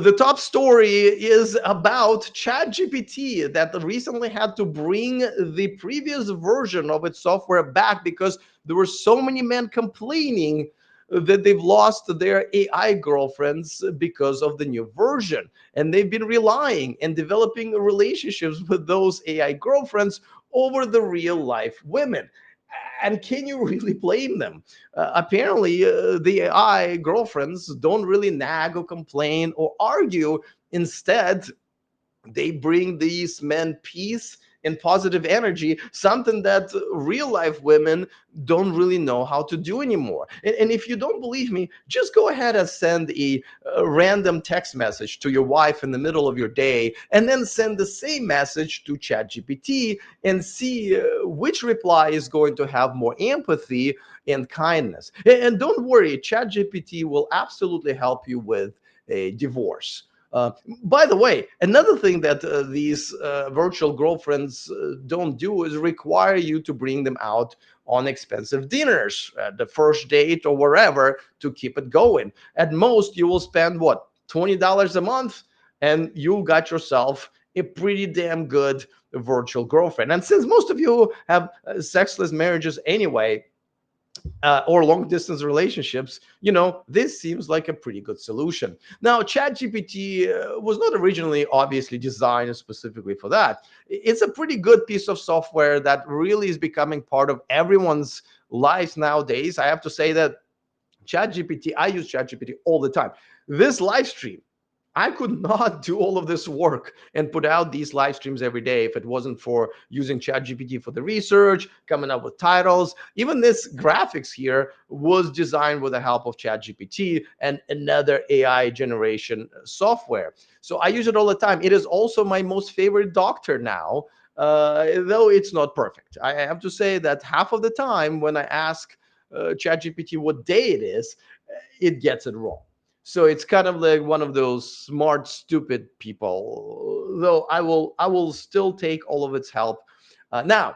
The top story is about ChatGPT that recently had to bring the previous version of its software back because there were so many men complaining that they've lost their AI girlfriends because of the new version. And they've been relying and developing relationships with those AI girlfriends over the real life women. And can you really blame them? Apparently, the AI girlfriends don't really nag or complain or argue. Instead, they bring these men peace and positive energy, something that real life women don't really know how to do anymore. And if you don't believe me, just go ahead and send a random text message to your wife in the middle of your day, and then send the same message to ChatGPT and see which reply is going to have more empathy and kindness. And don't worry, ChatGPT will absolutely help you with a divorce. Uh, by the way, another thing that these virtual girlfriends don't do is require you to bring them out on expensive dinners at the first date or wherever to keep it going. At most, you will spend what, $20 a month, and you got yourself a pretty damn good virtual girlfriend. And since most of you have sexless marriages anyway, or long distance relationships, this seems like a pretty good solution. Now, ChatGPT was not originally obviously designed specifically for that. It's a pretty good piece of software that really is becoming part of everyone's lives nowadays. I have to say that ChatGPT, I use ChatGPT all the time. This live stream, I could not do all of this work and put out these live streams every day if it wasn't for using ChatGPT for the research, coming up with titles. Even this graphics here was designed with the help of ChatGPT and another AI generation software. So I use it all the time. It is also my most favorite doctor now, though it's not perfect. I have to say that half of the time when I ask ChatGPT what day it is, it gets it wrong. So it's kind of like one of those smart, stupid people. Though I will still take all of its help. Now,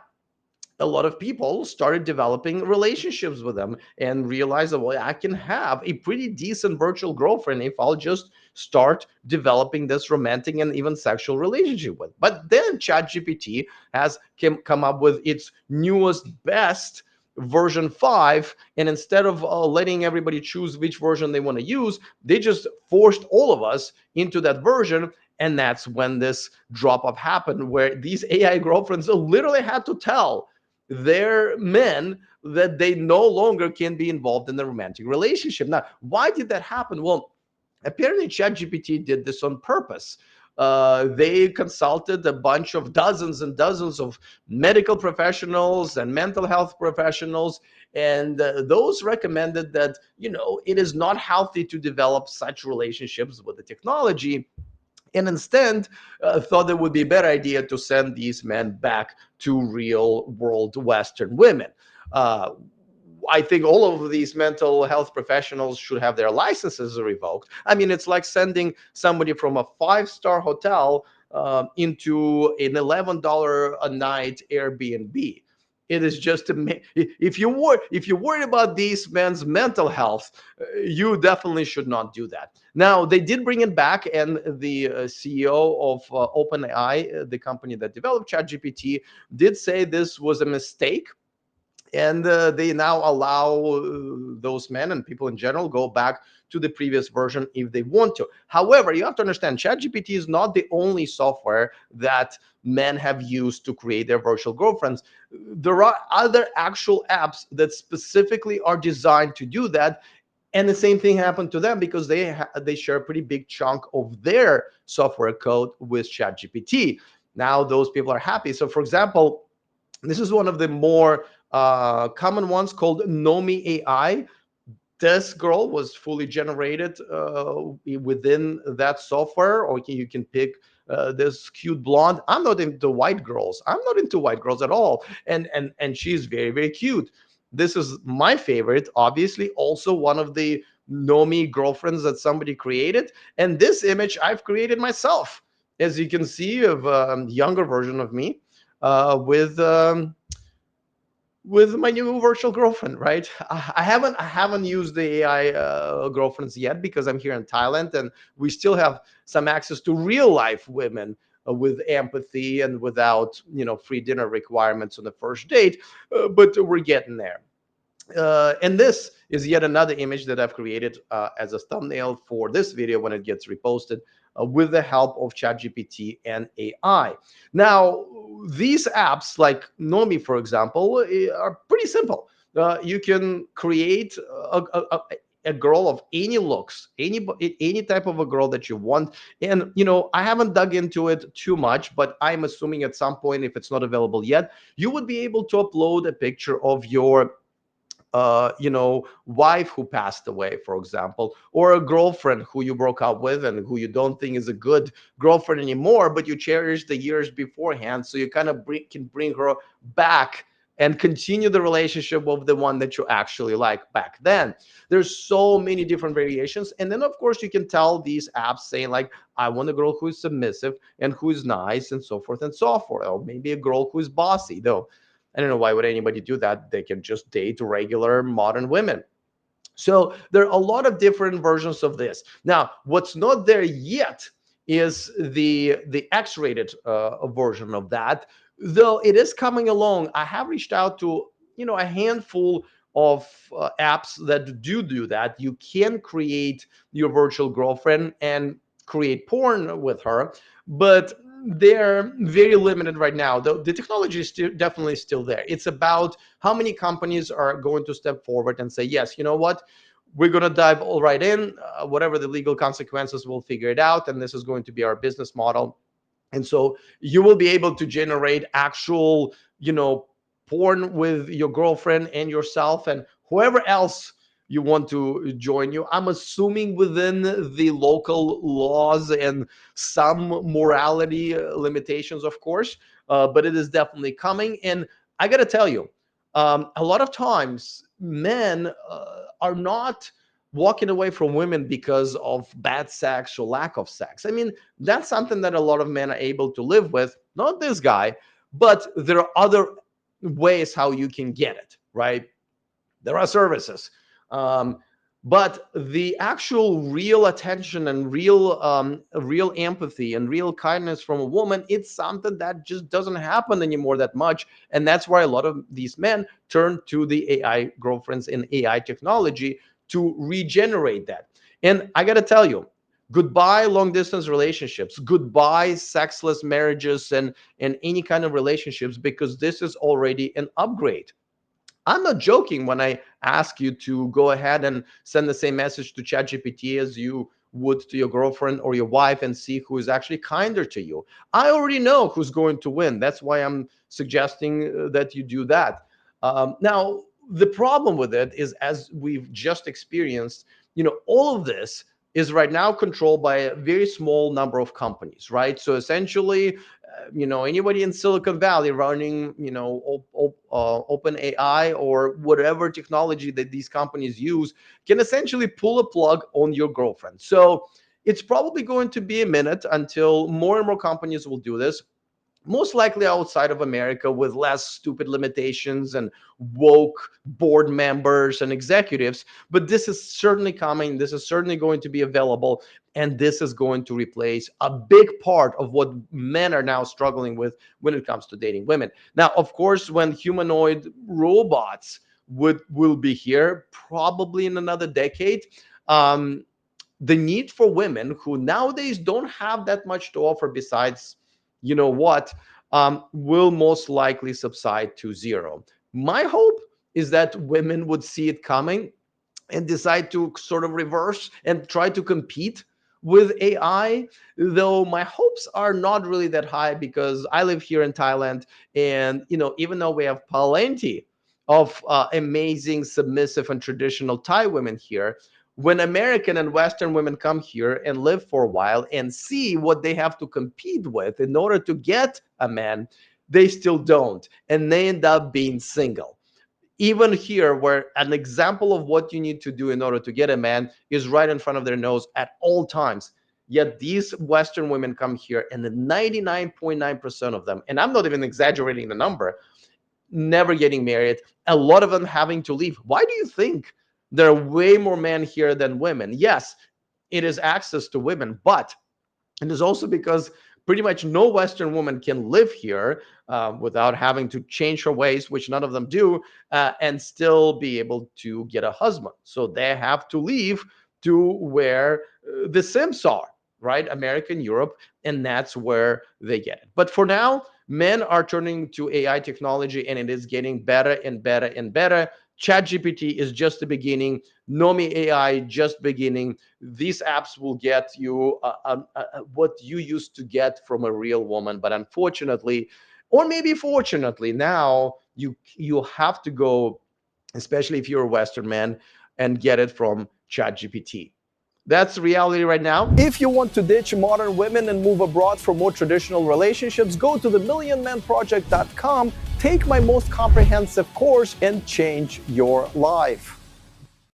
a lot of people started developing relationships with them and realized that, well, I can have a pretty decent virtual girlfriend if I'll just start developing this romantic and even sexual relationship with. But then ChatGPT has come up with its newest, best version 5, and instead of letting everybody choose which version they want to use, they just forced all of us into that version. And that's when this drop off happened, where these AI girlfriends literally had to tell their men that they no longer can be involved in the romantic relationship. Now, why did that happen? Well, apparently ChatGPT did this on purpose. They consulted a bunch of dozens and dozens of medical professionals and mental health professionals, and those recommended that it is not healthy to develop such relationships with the technology, and instead thought it would be a better idea to send these men back to real world Western women. Uh, I think all of these mental health professionals should have their licenses revoked. I mean, it's like sending somebody from a five-star hotel into an $11 a night Airbnb. It is just if you're worried about these men's mental health, you definitely should not do that. Now, they did bring it back, and the CEO of OpenAI, the company that developed ChatGPT, did say this was a mistake, and they now allow those men and people in general go back to the previous version if they want to. However, you have to understand, ChatGPT is not the only software that men have used to create their virtual girlfriends. There are other actual apps that specifically are designed to do that, and the same thing happened to them because they share a pretty big chunk of their software code with ChatGPT. Now those people are happy. So, for example, this is one of the more common ones called Nomi AI. This girl was fully generated within that software, or you can pick this cute blonde. I'm not into white girls. I'm not into white girls at all, and she's very, very cute. This is my favorite, obviously, also one of the Nomi girlfriends that somebody created, and this image I've created myself, as you can see, of a younger version of me with with my new virtual girlfriend, right? I haven't used the AI girlfriends yet because I'm here in Thailand and we still have some access to real life women with empathy and without free dinner requirements on the first date, but we're getting there. And this is yet another image that I've created as a thumbnail for this video when it gets reposted with the help of ChatGPT and AI. Now, these apps like Nomi, for example, are pretty simple. You can create a girl of any looks, any type of a girl that you want. And I haven't dug into it too much, but I'm assuming at some point, if it's not available yet, you would be able to upload a picture of your wife who passed away, for example, or a girlfriend who you broke up with and who you don't think is a good girlfriend anymore, but you cherish the years beforehand. So you kind of can bring her back and continue the relationship of the one that you actually like back then. There's so many different variations. And then, of course, you can tell these apps saying, like, I want a girl who is submissive and who is nice and so forth and so forth. Or maybe a girl who is bossy, though I don't know why would anybody do that. They can just date regular modern women. So there are a lot of different versions of this. Now, what's not there yet is the X-rated version of that, though it is coming along. I have reached out to a handful of apps that do that. You can create your virtual girlfriend and create porn with her, but they're very limited right now. The technology is still definitely still there. It's about how many companies are going to step forward and say, yes, you know what, we're going to dive all right in, whatever the legal consequences, we'll figure it out, and this is going to be our business model. And so you will be able to generate actual porn with your girlfriend and yourself and whoever else you want to join you. I'm assuming within the local laws and some morality limitations, of course, but it is definitely coming. And I got to tell you, a lot of times men are not walking away from women because of bad sex or lack of sex. I mean, that's something that a lot of men are able to live with. Not this guy, but there are other ways how you can get it, right? There are services. Um, but the actual real attention and real empathy and real kindness from a woman, it's something that just doesn't happen anymore that much. And that's why a lot of these men turn to the AI girlfriends and AI technology to regenerate that. And I got to tell you, goodbye long distance relationships, goodbye sexless marriages and any kind of relationships, because this is already an upgrade. I'm not joking when I ask you to go ahead and send the same message to ChatGPT as you would to your girlfriend or your wife and see who is actually kinder to you. I already know who's going to win. That's why I'm suggesting that you do that. Now, the problem with it is, as we've just experienced, all of this is right now controlled by a very small number of companies, right? So essentially, anybody in Silicon Valley running open AI or whatever technology that these companies use can essentially pull a plug on your girlfriend. So it's probably going to be a minute until more and more companies will do this, most likely outside of America with less stupid limitations and woke board members and executives. But this is certainly coming. This is certainly going to be available. And this is going to replace a big part of what men are now struggling with when it comes to dating women. Now, of course, when humanoid robots will be here, probably in another decade, um, the need for women who nowadays don't have that much to offer besides what, will most likely subside to zero. My hope is that women would see it coming and decide to sort of reverse and try to compete with AI. Though my hopes are not really that high because I live here in Thailand, and even though we have plenty of amazing, submissive, and traditional Thai women here, when American and Western women come here and live for a while and see what they have to compete with in order to get a man, they still don't, and they end up being single. Even here, where an example of what you need to do in order to get a man is right in front of their nose at all times. Yet these Western women come here, and the 99.9% of them, and I'm not even exaggerating the number, never getting married, a lot of them having to leave. Why do you think there are way more men here than women? Yes, it is access to women, but and it's also because pretty much no Western woman can live here without having to change her ways, which none of them do, and still be able to get a husband. So they have to leave to where the Sims are, right? American Europe, and that's where they get it. But for now, men are turning to AI technology, and it is getting better and better and better. ChatGPT is just the beginning. Nomi AI just beginning. These apps will get you what you used to get from a real woman, but unfortunately, or maybe fortunately, now you have to go, especially if you're a Western man, and get it from ChatGPT. That's reality right now. If you want to ditch modern women and move abroad for more traditional relationships, go to themillionmanproject.com, take my most comprehensive course, and change your life.